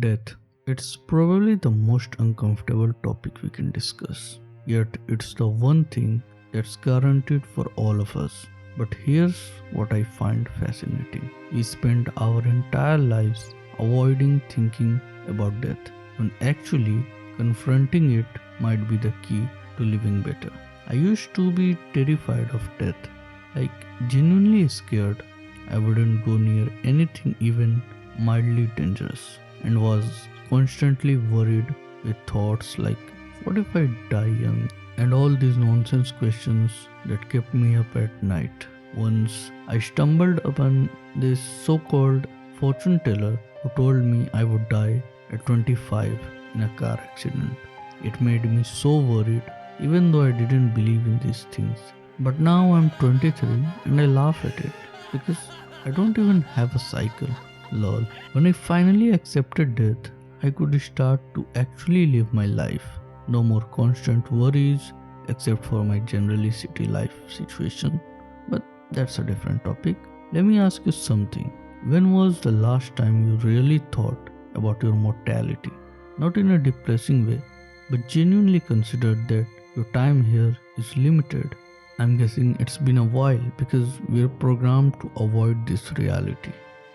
Death. It's probably the most uncomfortable topic we can discuss. Yet it's the one thing that's guaranteed for all of us. But here's what I find fascinating. We spend our entire lives avoiding thinking about death, when actually confronting it might be the key to living better. I used to be terrified of death, like genuinely scared. I wouldn't go near anything even mildly dangerous, and was constantly worried with thoughts like, what if I die young? And all these nonsense questions that kept me up at night. Once I stumbled upon this so called fortune teller who told me I would die at 25 in a car accident. It made me so worried, even though I didn't believe in these things. But now I'm 23 and I laugh at it because I don't even have a cycle. Lol. When I finally accepted death, I could start to actually live my life. No more constant worries, except for my generally city life situation. But that's a different topic. Let me ask you something. When was the last time you really thought about your mortality? Not in a depressing way, but genuinely considered that your time here is limited. I'm guessing it's been a while because we're programmed to avoid this reality.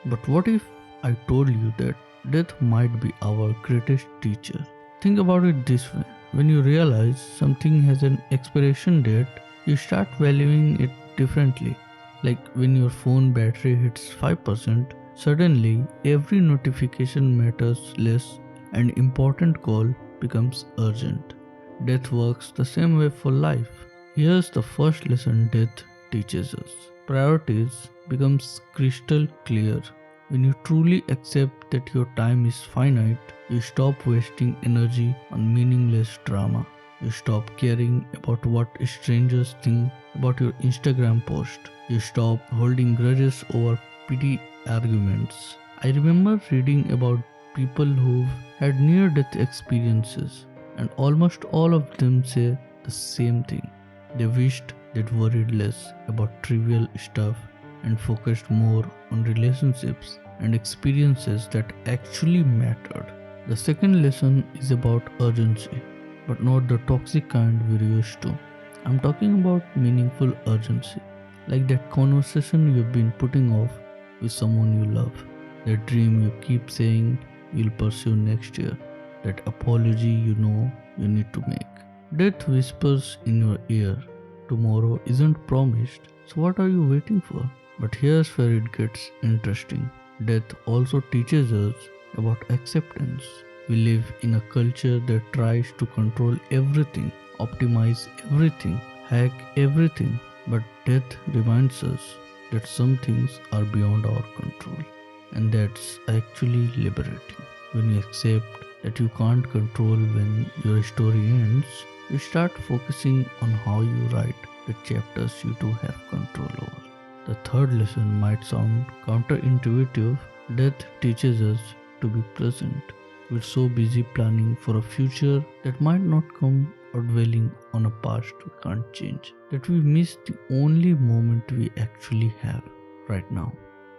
But what if I told you that death might be our greatest teacher? Think about it this way. When you realize something has an expiration date, you start valuing it differently. Like when your phone battery hits 5%, suddenly every notification matters less and important call becomes urgent. Death works the same way for life. Here's the first lesson death teaches us. Priorities becomes crystal clear. When you truly accept that your time is finite, you stop wasting energy on meaningless drama. You stop caring about what strangers think about your Instagram post. You stop holding grudges over petty arguments. I remember reading about people who've had near death experiences, and almost all of them say the same thing. They wished they'd worried less about trivial stuff and focused more on relationships and experiences that actually mattered. The second lesson is about urgency, but not the toxic kind we're used to. I'm talking about meaningful urgency, like that conversation you've been putting off with someone you love, that dream you keep saying you'll pursue next year, that apology you know you need to make. Death whispers in your ear, tomorrow isn't promised, so what are you waiting for? But here's where it gets interesting. Death also teaches us about acceptance. We live in a culture that tries to control everything, optimize everything, hack everything. But death reminds us that some things are beyond our control. And that's actually liberating. When you accept that you can't control when your story ends, you start focusing on how you write the chapters you do have control over. The third lesson might sound counterintuitive. Death teaches us to be present. We're so busy planning for a future that might not come, or dwelling on a past we can't change, that we miss the only moment we actually have right now.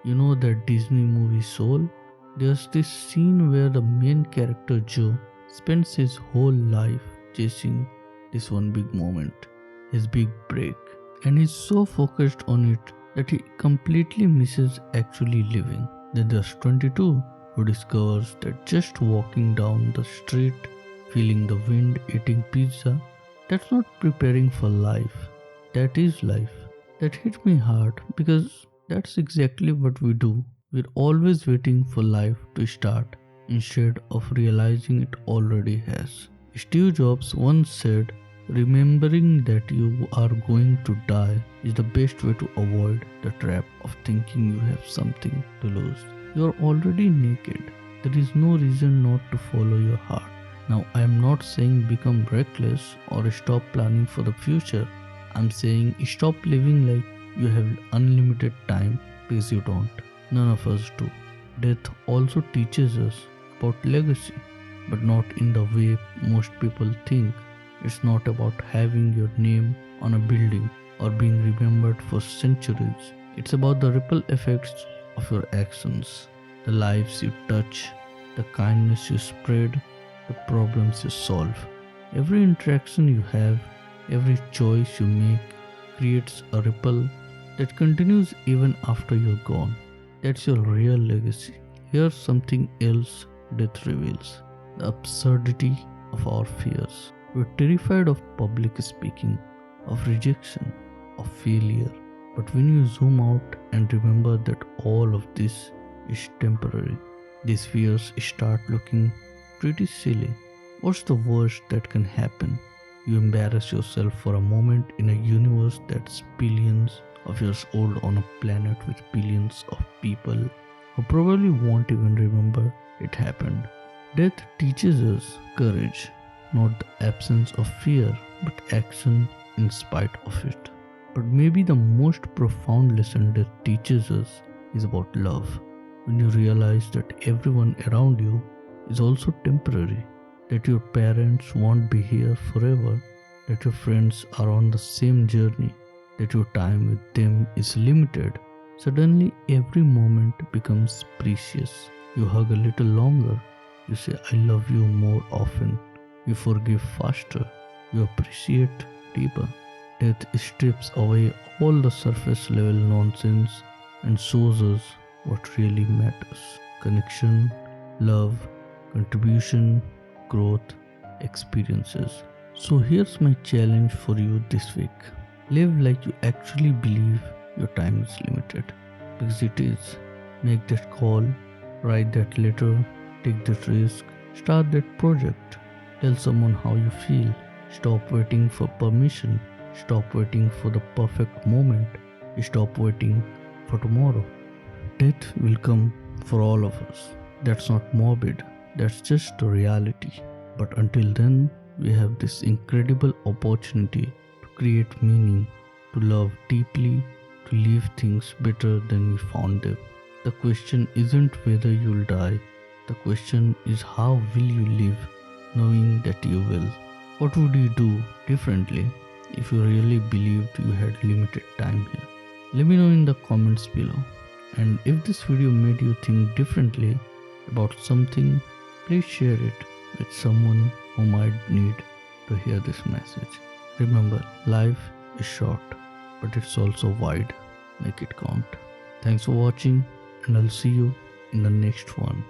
You know that Disney movie Soul? There's this scene where the main character Joe spends his whole life chasing this one big moment, his big break, and he's so focused on it that he completely misses actually living. Then there's 22, who discovers that just walking down the street, feeling the wind, eating pizza, that's not preparing for life. That is life. That hit me hard because that's exactly what we do. We're always waiting for life to start instead of realizing it already has. Steve Jobs once said, remembering that you are going to die is the best way to avoid the trap of thinking you have something to lose. You are already naked. There is no reason not to follow your heart. Now, I am not saying become reckless or stop planning for the future. I'm saying stop living like you have unlimited time, because you don't. None of us do. Death also teaches us about legacy, but not in the way most people think. It's not about having your name on a building or being remembered for centuries. It's about the ripple effects of your actions, the lives you touch, the kindness you spread, the problems you solve. Every interaction you have, every choice you make creates a ripple that continues even after you're gone. That's your real legacy. Here's something else death reveals: the absurdity of our fears. We're terrified of public speaking, of rejection, of failure. But when you zoom out and remember that all of this is temporary, these fears start looking pretty silly. What's the worst that can happen? You embarrass yourself for a moment in a universe that's billions of years old, on a planet with billions of people who probably won't even remember it happened. Death teaches us courage, not the absence of fear, but action in spite of it. But maybe the most profound lesson death teaches us is about love. When you realize that everyone around you is also temporary, that your parents won't be here forever, that your friends are on the same journey, that your time with them is limited, suddenly every moment becomes precious. You hug a little longer, you say I love you more often, you forgive faster, you appreciate deeper. Death strips away all the surface level nonsense and shows us what really matters: connection, love, contribution, growth, experiences. So here's my challenge for you this week: live like you actually believe your time is limited, because it is. Make that call, write that letter, take that risk, start that project, tell someone how you feel. Stop waiting for permission, stop waiting for the perfect moment, stop waiting for tomorrow. Death will come for all of us. That's not morbid, that's just the reality. But until then, we have this incredible opportunity to create meaning, to love deeply, to leave things better than we found them. The question isn't whether you'll die, the question is how will you live, knowing that you will. What would you do differently if you really believed you had limited time here? Let me know in the comments below. And if this video made you think differently about something, please share it with someone who might need to hear this message. Remember, life is short, but it's also wide. Make it count. Thanks for watching, and I'll see you in the next one.